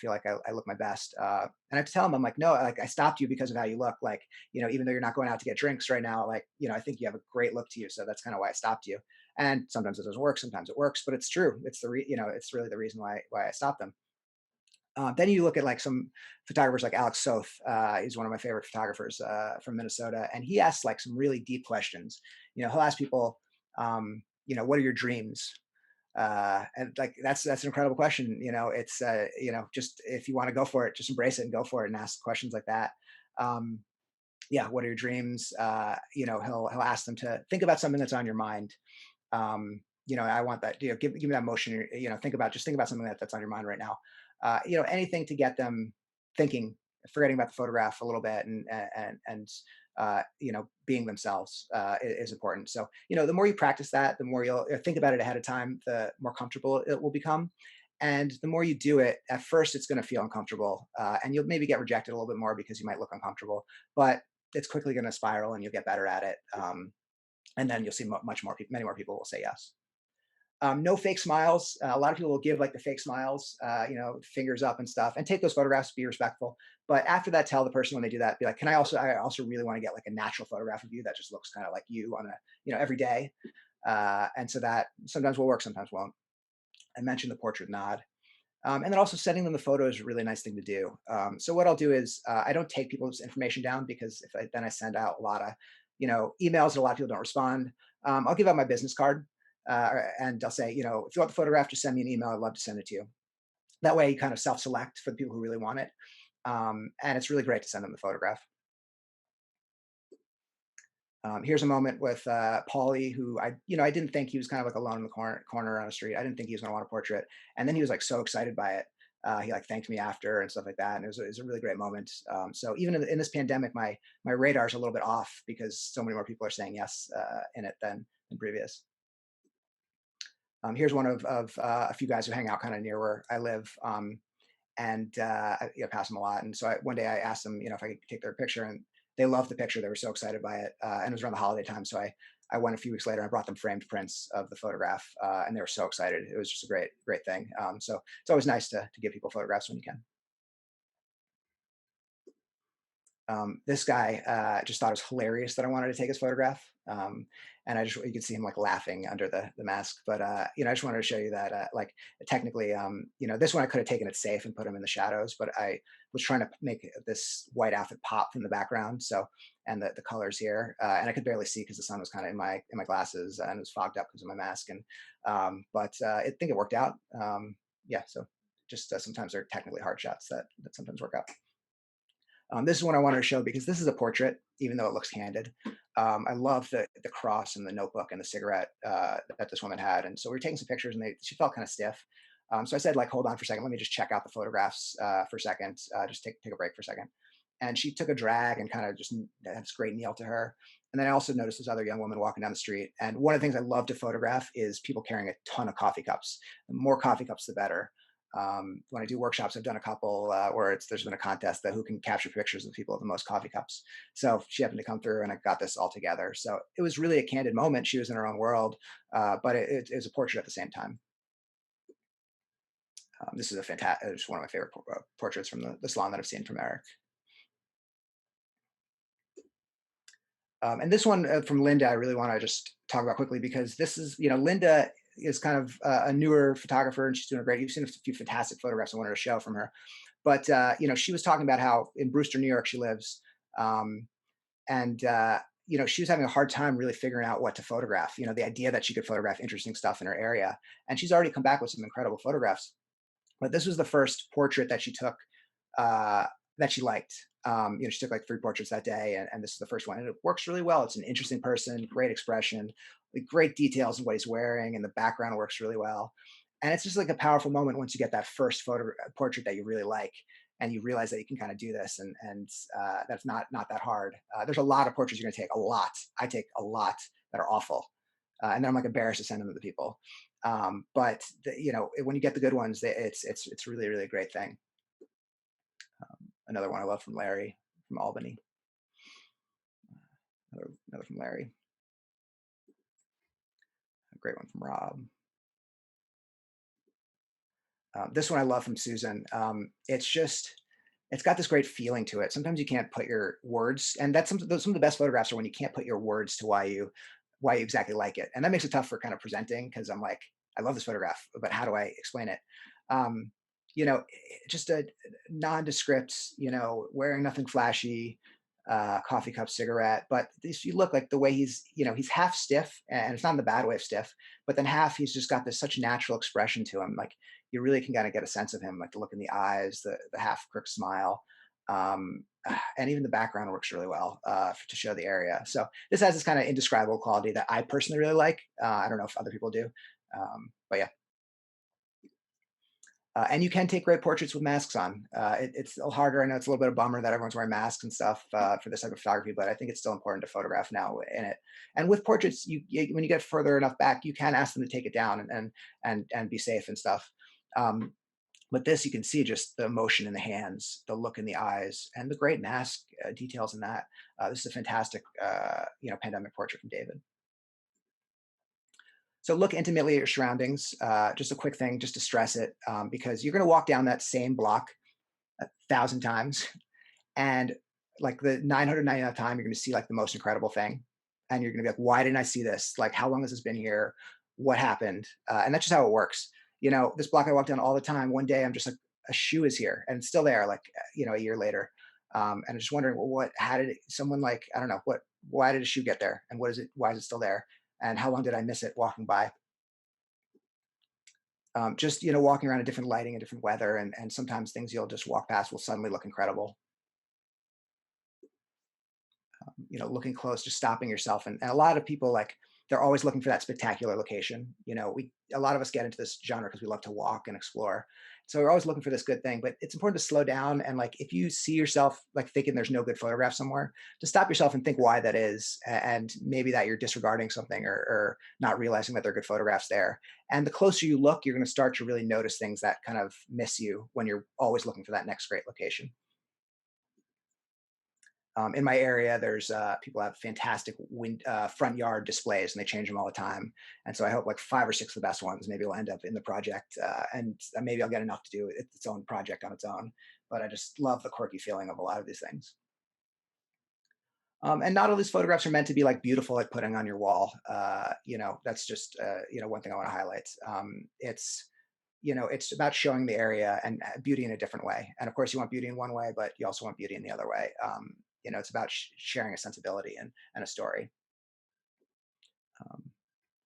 like I look my best. And I have to tell them, I'm like, no, like I stopped you because of how you look. Like, even though you're not going out to get drinks right now, like, I think you have a great look to you. So that's kind of why I stopped you. And sometimes it doesn't work. Sometimes it works, but it's true. It's really the reason why I stopped them. Then you look at like some photographers like Alex Soth. He's one of my favorite photographers from Minnesota, and he asks like some really deep questions. He'll ask people, what are your dreams? And like that's an incredible question. It's just if you want to go for it, just embrace it and go for it and ask questions like that. Um, yeah, what are your dreams? He'll ask them to think about something that's on your mind. I want that. Give me that motion. Think about something that's on your mind right now. Anything to get them thinking, forgetting about the photograph a little bit, and being themselves is important. So the more you practice that, the more you'll think about it ahead of time, the more comfortable it will become. And the more you do it, at first it's going to feel uncomfortable, and you'll maybe get rejected a little bit more because you might look uncomfortable. But it's quickly going to spiral, and you'll get better at it. and then you'll see much more people, many more people will say yes. No fake smiles. A lot of people will give like the fake smiles, fingers up and stuff, and take those photographs. Be respectful. But after that, tell the person when they do that, be like, "Can I also? I also really want to get like a natural photograph of you that just looks kind of like you on a, every day." And so that sometimes will work, sometimes won't. I mentioned the portrait nod. And then also sending them the photo is a really nice thing to do. So what I'll do is I don't take people's information down because then I send out a lot of, emails and a lot of people don't respond. I'll give out my business card and I'll say, if you want the photograph, just send me an email. I'd love to send it to you. That way you kind of self-select for the people who really want it. And it's really great to send them the photograph. Here's a moment with Paulie, who I didn't think he was kind of like alone in the corner on the street. I didn't think he was going to want a portrait, and then he was like so excited by it. He like thanked me after and stuff like that, and it was a really great moment. So even in this pandemic, my radar's a little bit off because so many more people are saying yes in it than previous. Here's one of a few guys who hang out kind of near where I live. And I pass them a lot. And so one day I asked them, if I could take their picture, and they loved the picture. They were so excited by it, and it was around the holiday time. So I went a few weeks later. I brought them framed prints of the photograph, and they were so excited. It was just a great thing. So it's always nice to give people photographs when you can. This guy just thought it was hilarious that I wanted to take his photograph. And you could see him like laughing under the mask. But I just wanted to show you that like technically, this one I could have taken it safe and put him in the shadows, but I was trying to make this white outfit pop from the background. So and the colors here, and I could barely see because the sun was kind of in my glasses and it was fogged up because of my mask. And but I think it worked out. Yeah, so just sometimes they're technically hard shots that sometimes work out. This is one I wanted to show because this is a portrait, even though it looks candid. I love the cross and the notebook and the cigarette that this woman had. And so we were taking some pictures, and she felt kind of stiff. So I said, like, hold on for a second. Let me just check out the photographs for a second. Just take a break for a second. And she took a drag and kind of just had this great kneel to her. And then I also noticed this other young woman walking down the street. And one of the things I love to photograph is people carrying a ton of coffee cups. The more coffee cups, the better. When I do workshops, I've done a couple where there's been a contest that who can capture pictures of people with the most coffee cups. So she happened to come through, and I got this all together. So it was really a candid moment. She was in her own world, but it was a portrait at the same time. This is a fantastic. It's one of my favorite portraits from the salon that I've seen from Eric. And this one from Linda, I really want to just talk about quickly because this is, Linda is kind of a newer photographer and she's doing great. You've seen a few fantastic photographs I wanted to show from her. But she was talking about how in Brewster, New York, she lives, um, and she was having a hard time really figuring out what to photograph. The idea that she could photograph interesting stuff in her area, and she's already come back with some incredible photographs. But this was the first portrait that she took uh, that she liked. She took like three portraits that day, and this is the first one, and it works really well. It's an interesting person, great expression, like great details in what he's wearing, and the background works really well. And it's just like a powerful moment once you get that first photo portrait that you really like, and you realize that you can kind of do this, and that's not that hard. There's a lot of portraits you're going to take, a lot. I take a lot that are awful, and then I'm like embarrassed to send them to the people. But when you get the good ones, it's really a great thing. Another one I love from Larry from Albany. Another from Larry. A great one from Rob. This one I love from Susan. It's got this great feeling to it. Sometimes you can't put your words, and that's some of the best photographs are when you can't put your words to why you exactly like it, and that makes it tough for kind of presenting because I'm like, I love this photograph, but how do I explain it? Um, just a nondescript, wearing nothing flashy, coffee cup cigarette, but this, you look like the way he's half stiff, and it's not in the bad way of stiff, but then half he's just got this such natural expression to him, like you really can kind of get a sense of him, like the look in the eyes, the half crook smile. And even the background works really well to show the area. So this has this kind of indescribable quality that I personally really like. I don't know if other people do, but yeah. And you can take great portraits with masks on. It's a little harder. I know it's a little bit of a bummer that everyone's wearing masks and stuff for this type of photography, but I think it's still important to photograph now in it. And with portraits, when you get further enough back, you can ask them to take it down and be safe and stuff. Um, but this, you can see just the emotion in the hands, the look in the eyes, and the great mask details in that. This is a fantastic, pandemic portrait from David. So look intimately at your surroundings. Just a quick thing, just to stress it, because you're going to walk down that same block 1,000 times, and like the 999th time, you're going to see like the most incredible thing, and you're going to be like, "Why didn't I see this? Like, how long has this been here? What happened?" And that's just how it works. This block I walk down all the time. One day, I'm just like, a shoe is here, and it's still there. Like, a year later, and I'm just wondering, well, what? How did someone like I don't know what? Why did a shoe get there? And what is it? Why is it still there? And how long did I miss it walking by? Just walking around in different lighting and different weather, and sometimes things you'll just walk past will suddenly look incredible. Looking close, just stopping yourself. And a lot of people, like, they're always looking for that spectacular location. We A lot of us get into this genre because we love to walk and explore. So we're always looking for this good thing, but it's important to slow down. And like, if you see yourself like thinking there's no good photograph somewhere, to stop yourself and think why that is. And maybe that you're disregarding something, or not realizing that there are good photographs there. And the closer you look, you're going to start to really notice things that kind of miss you when you're always looking for that next great location. In my area, there's people have fantastic front yard displays, and they change them all the time. And so I hope like five or six of the best ones maybe will end up in the project, and maybe I'll get enough to do its own project on its own. But I just love the quirky feeling of a lot of these things. And not all these photographs are meant to be like beautiful, like putting on your wall. That's just one thing I want to highlight. It's about showing the area and beauty in a different way. And of course, you want beauty in one way, but you also want beauty in the other way. It's about sharing a sensibility and a story. Um,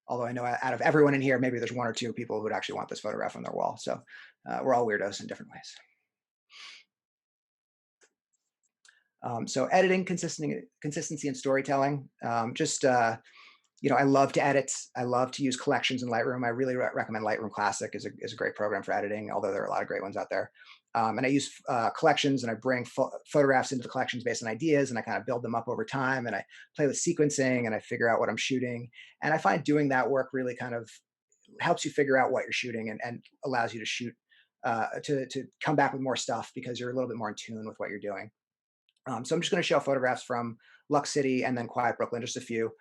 Although I know out of everyone in here, maybe there's one or two people who would actually want this photograph on their wall. So we're all weirdos in different ways. So editing, consistency, and storytelling. I love to edit. I love to use collections in Lightroom. I really recommend Lightroom Classic is a great program for editing, although there are a lot of great ones out there. And I use collections, and I bring photographs into the collections based on ideas, and I kind of build them up over time, and I play with sequencing, and I figure out what I'm shooting. And I find doing that work really kind of helps you figure out what you're shooting, and allows you to shoot to come back with more stuff because you're a little bit more in tune with what you're doing. So I'm just going to show photographs from Lux City and then Quiet Brooklyn, just a few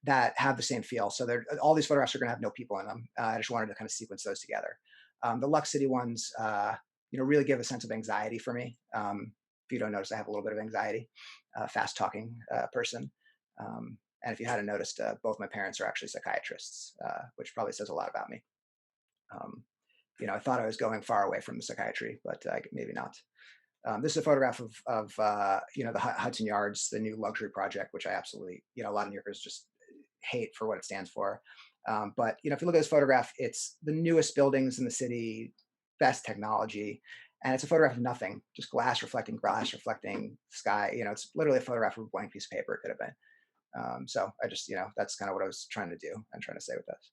that have the same feel. So all these photographs are going to have no people in them. I just wanted to kind of sequence those together. The Lux City ones, really give a sense of anxiety for me. If you don't notice, I have a little bit of anxiety, fast talking person. And if you hadn't noticed, both my parents are actually psychiatrists, which probably says a lot about me. Um, I thought I was going far away from the psychiatry, but maybe not. This is a photograph of the Hudson Yards, the new luxury project, which I absolutely, a lot of New Yorkers just hate for what it stands for. But if you look at this photograph, it's the newest buildings in the city, best technology, and it's a photograph of nothing, just glass reflecting sky. It's literally a photograph of a blank piece of paper. It could have been. So I just, that's kind of what I was trying to do and trying to say with this.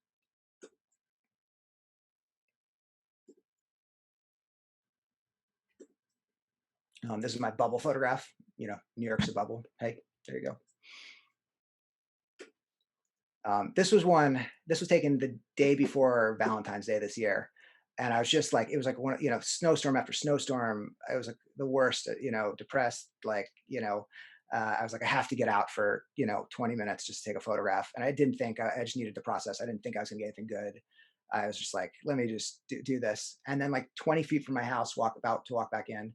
This is my bubble photograph. New York's a bubble. Hey, there you go. This was taken the day before Valentine's Day this year. And I was just like, it was like snowstorm after snowstorm. I was like the worst, depressed, I was like, I have to get out for, 20 minutes just to take a photograph. And I didn't think, I just needed to process. I didn't think I was gonna get anything good. I was just like, let me just do this. And then like 20 feet from my house, about to walk back in,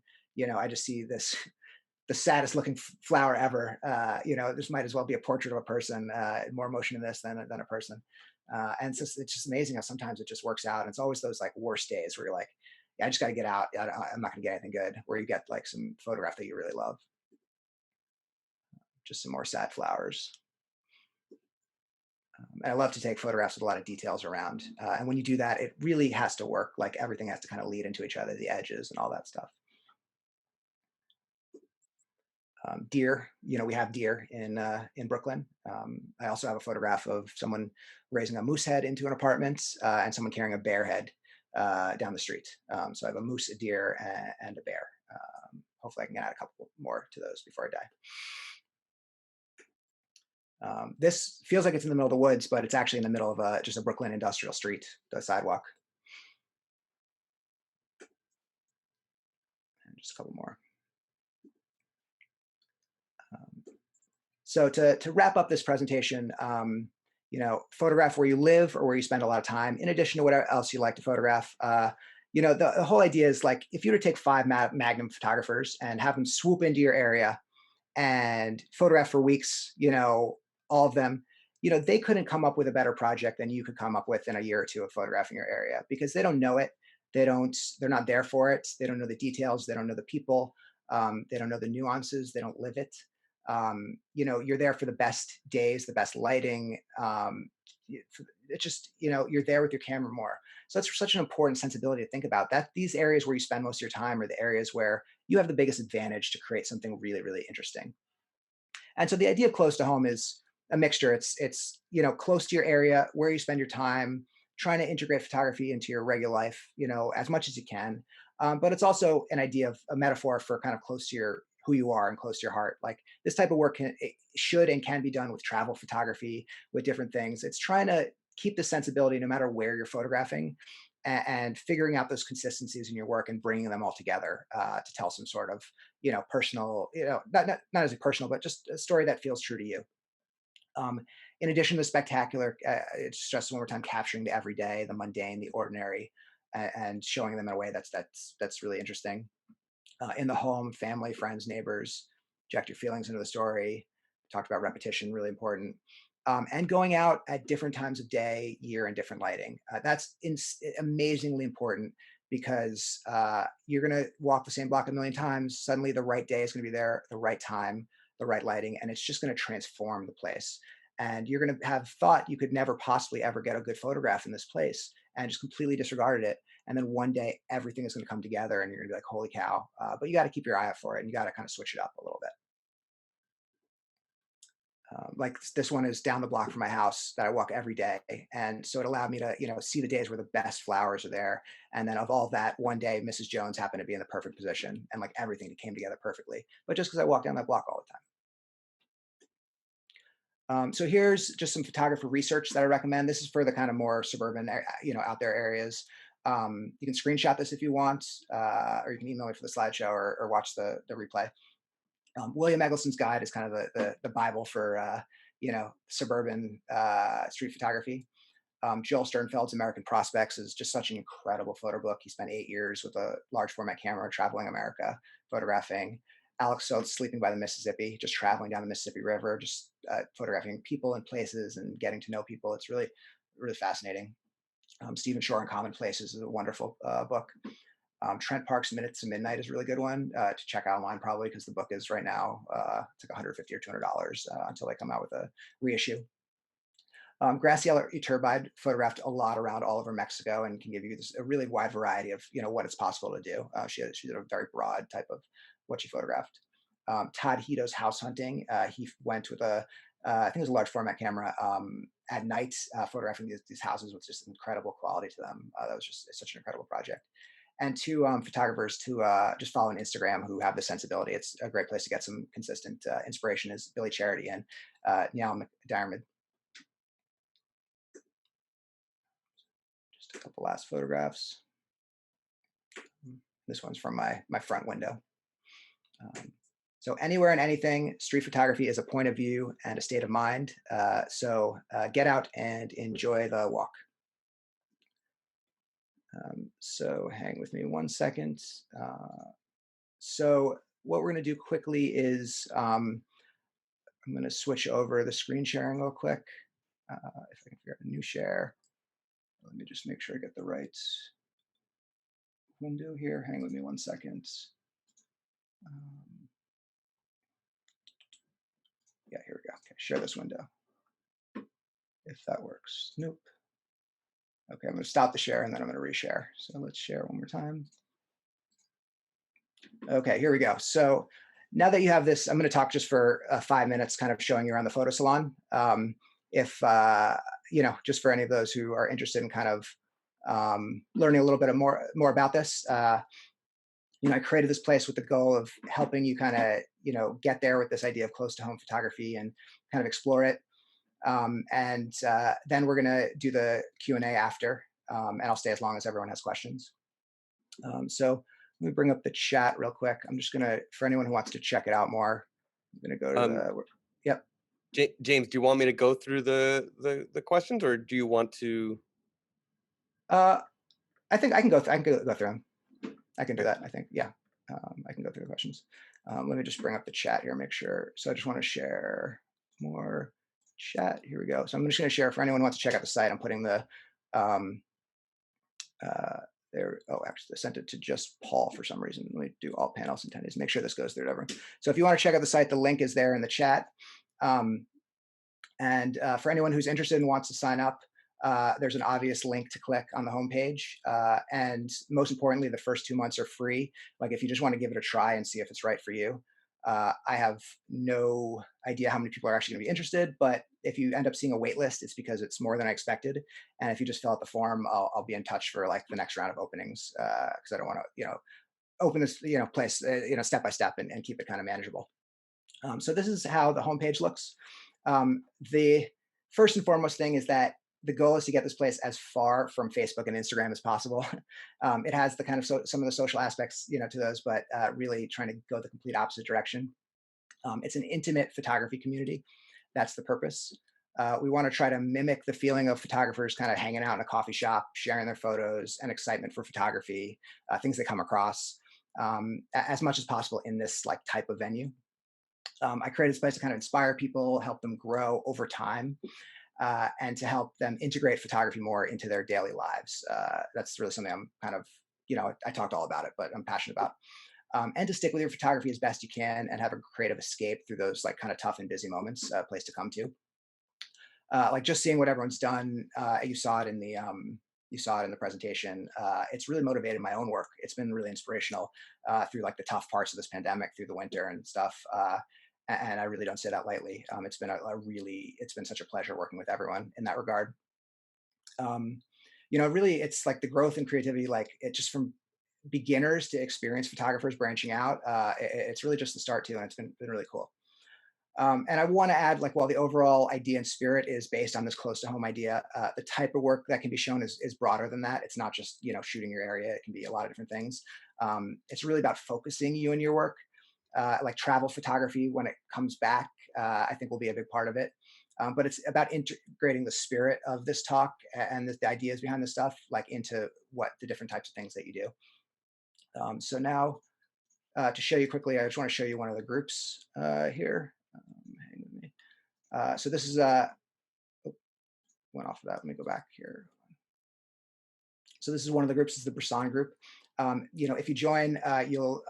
I just see this the saddest looking flower ever. This might as well be a portrait of a person. More emotion in this than a person. And it's just amazing how sometimes it just works out. And it's always those like worst days where you're like, yeah, I just got to get out. I'm not going to get anything good. Where you get like some photograph that you really love. Just some more sad flowers. And I love to take photographs with a lot of details around. And when you do that, it really has to work. Like everything has to kind of lead into each other, the edges and all that stuff. Deer. We have deer in Brooklyn. I also have a photograph of someone raising a moose head into an apartment, and someone carrying a bear head down the street. So I have a moose, a deer, and a bear. Hopefully, I can add a couple more to those before I die. This feels like it's in the middle of the woods, but it's actually in the middle of just a Brooklyn industrial street, the sidewalk. And just a couple more. Um, so to wrap up this presentation, photograph where you live or where you spend a lot of time, in addition to whatever else you like to photograph. The whole idea is like if you were to take five Magnum photographers and have them swoop into your area and photograph for weeks, all of them, they couldn't come up with a better project than you could come up with in a year or two of photographing your area because they don't know it. They're not there for it. They don't know the details. They don't know the people. They don't know the nuances. They don't live it. You're there for the best days, the best lighting. It's just, you're there with your camera more. So that's such an important sensibility to think about that. These areas where you spend most of your time are the areas where you have the biggest advantage to create something really, really interesting. And so the idea of close to home is a mixture. It's close to your area, where you spend your time, trying to integrate photography into your regular life, as much as you can. But it's also an idea of a metaphor for kind of close to your who you are and close to your heart. Like this type of work should and can be done with travel photography, with different things. It's trying to keep the sensibility no matter where you're photographing, and figuring out those consistencies in your work and bringing them all together to tell some sort of personal, not as a personal, but just a story that feels true to you. Um, in addition to the spectacular, it's just one more time capturing the everyday, the mundane, the ordinary, and showing them in a way that's really interesting. In the home, family, friends, neighbors, inject your feelings into the story. Talked about repetition, really important. And going out at different times of day, year, and different lighting. That's amazingly important because you're going to walk the same block a million times. Suddenly, the right day is going to be there, the right time, the right lighting, and it's just going to transform the place. And you're going to have thought you could never possibly ever get a good photograph in this place and just completely disregarded it, and then one day everything is going to come together and you're going to be like, holy cow. But you got to keep your eye out for it, and you got to kind of switch it up a little bit. Like this one is down the block from my house that I walk every day, and so it allowed me to see the days where the best flowers are there, and then of all that, one day Mrs. Jones happened to be in the perfect position, and like everything came together perfectly, but just because I walk down that block all the time. So here's just some photographer research that I recommend. This is for the kind of more suburban, out there areas. You can screenshot this if you want, or you can email me for the slideshow, or watch the replay. William Eggleston's guide is kind of the Bible for suburban street photography. Joel Sternfeld's American Prospects is just such an incredible photo book. He spent 8 years with a large format camera traveling America, photographing. Alex Soth's Sleeping by the Mississippi, just traveling down the Mississippi River, just photographing people and places and getting to know people. It's really, really fascinating. Stephen Shore and Common Places is a wonderful book. Trent Park's Minutes to Midnight is a really good one to check out online, probably because the book is right now it's like 150 or $200 until they come out with a reissue. Graciela Iturbide photographed a lot around all over Mexico and can give you a really wide variety of what it's possible to do. She did a very broad type of what she photographed. Todd Hito's house hunting. He went with I think it was a large format camera at night, photographing these houses with just incredible quality to them. That was just such an incredible project. And two photographers to just follow on Instagram who have the sensibility. It's a great place to get some consistent inspiration. Is Billy Charity and Niall McDiarmid. Just a couple last photographs. This one's from my front window. So anywhere and anything, street photography is a point of view and a state of mind. So get out and enjoy the walk. So hang with me one second. So what we're going to do quickly is I'm going to switch over the screen sharing real quick. If I can figure out a new share. Let me just make sure I get the right window here. Hang with me one second. Yeah, here we go. Okay, share this window. If that works. Nope. Okay, I'm going to stop the share and then I'm going to reshare. So let's share one more time. Okay, here we go. So now that you have this, I'm going to talk just for 5 minutes, kind of showing you around the photo salon. If just for any of those who are interested in kind of learning a little bit more about this, I created this place with the goal of helping you kind of get there with this idea of close to home photography and kind of explore it. And then we're going to do the Q&A after, and I'll stay as long as everyone has questions. So let me bring up the chat real quick. I'm just going to, for anyone who wants to check it out more, I'm going to go to Um, the, yep. James, do you want me to go through the questions, or do you want to? Uh, I think I can go. I can go through them. I can do Okay. that. I think. Yeah. I can go through the questions. Let me just bring up the chat here, make sure. So I just want to share more chat. Here we go. So I'm just going to share for anyone who wants to check out the site. I'm putting the um, uh, there. Oh, actually, I sent it to just Paul for some reason. Let me do all panels and attendees. Make sure this goes through to everyone. So if you want to check out the site, the link is there in the chat. Um, and for anyone who's interested and wants to sign up, there's an obvious link to click on the homepage. And most importantly, the first 2 months are free. Like if you just want to give it a try and see if it's right for you. I have no idea how many people are actually going to be interested, but if you end up seeing a wait list, it's because it's more than I expected. And if you just fill out the form, I'll be in touch for like the next round of openings because I don't want to, open this, place, step by step and keep it kind of manageable. So this is how the homepage looks. The first and foremost thing is that the goal is to get this place as far from Facebook and Instagram as possible. It has the kind of some of the social aspects, to those, but really trying to go the complete opposite direction. It's an intimate photography community. That's the purpose. We want to try to mimic the feeling of photographers kind of hanging out in a coffee shop, sharing their photos and excitement for photography, things they come across, as much as possible in this like type of venue. I created this place to kind of inspire people, help them grow over time, and to help them integrate photography more into their daily lives. That's really something I'm kind of, I talked all about it, but I'm passionate about. And to stick with your photography as best you can and have a creative escape through those like kind of tough and busy moments, a place to come to. Like just seeing what everyone's done, you saw it in the presentation. It's really motivated my own work. It's been really inspirational through like the tough parts of this pandemic, through the winter and stuff. And I really don't say that lightly. It's been such a pleasure working with everyone in that regard. Um, really, it's like the growth and creativity, like it just from beginners to experienced photographers branching out. It's really just the start too, and it's been really cool. And I want to add, like, while the overall idea and spirit is based on this close to home idea, the type of work that can be shown is broader than that. It's not just shooting your area; it can be a lot of different things. It's really about focusing you and your work. Like travel photography, when it comes back, I think will be a big part of it. But it's about integrating the spirit of this talk and the ideas behind the stuff, like into what the different types of things that you do. So now, to show you quickly, I just want to show you one of the groups here. Hang with me. So this is oh, went off of that. Let me go back here. So this is one of the groups. This is the Brisson group. If you join, you'll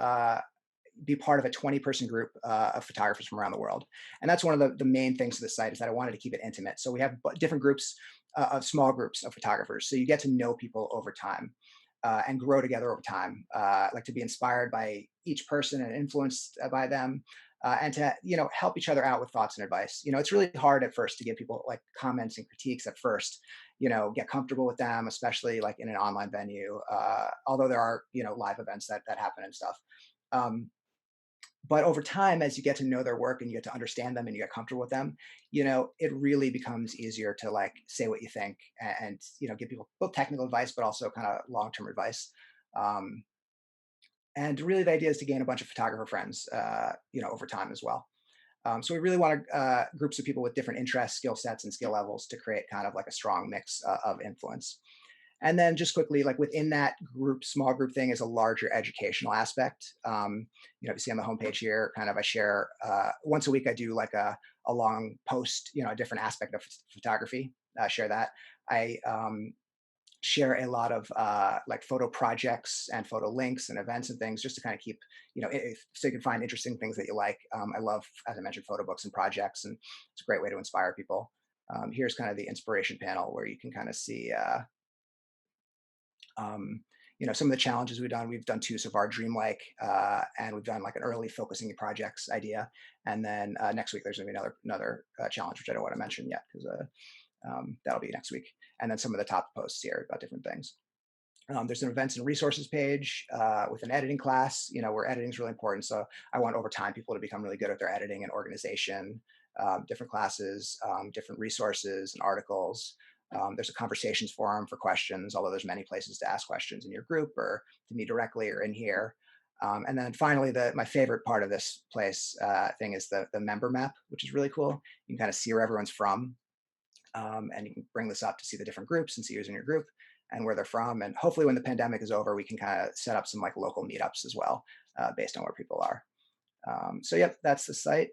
be part of a 20-person group of photographers from around the world. And that's one of the main things of the site is that I wanted to keep it intimate. So we have different groups of small groups of photographers. So you get to know people over time. And grow together over time, like to be inspired by each person and influenced by them, and to help each other out with thoughts and advice. It's really hard at first to give people like comments and critiques at first. Get comfortable with them, especially like in an online venue. Although there are live events that happen and stuff. Um, but over time, as you get to know their work and you get to understand them and you get comfortable with them, it really becomes easier to like say what you think and give people both technical advice but also kind of long-term advice. um, and really the idea is to gain a bunch of photographer friends over time as well. So we really want groups of people with different interests, skill sets and skill levels to create kind of like a strong mix of influence. And then just quickly, like within that group, small group thing is a larger educational aspect. You see on the homepage here, kind of I share once a week, I do like a long post, a different aspect of photography, share that. I share a lot of like photo projects and photo links and events and things just to kind of keep, so you can find interesting things that you like. I love, as I mentioned, photo books and projects, and it's a great way to inspire people. Here's kind of the inspiration panel where you can kind of see um, some of the challenges we've done. We've done two so far, dreamlike, and we've done like an early focusing your projects idea. And then next week there's gonna be another challenge which I don't want to mention yet because that'll be next week. And then some of the top posts here about different things. There's an events and resources page with an editing class, where editing is really important. So I want over time people to become really good at their editing and organization, different classes, different resources and articles. There's a conversations forum for questions, although there's many places to ask questions in your group or to me directly or in here. And then finally, my favorite part of this place thing is the member map, which is really cool. You can kind of see where everyone's from, and you can bring this up to see the different groups and see who's in your group and where they're from. And hopefully, when the pandemic is over, we can kind of set up some like local meetups as well, based on where people are. So, yep, that's the site.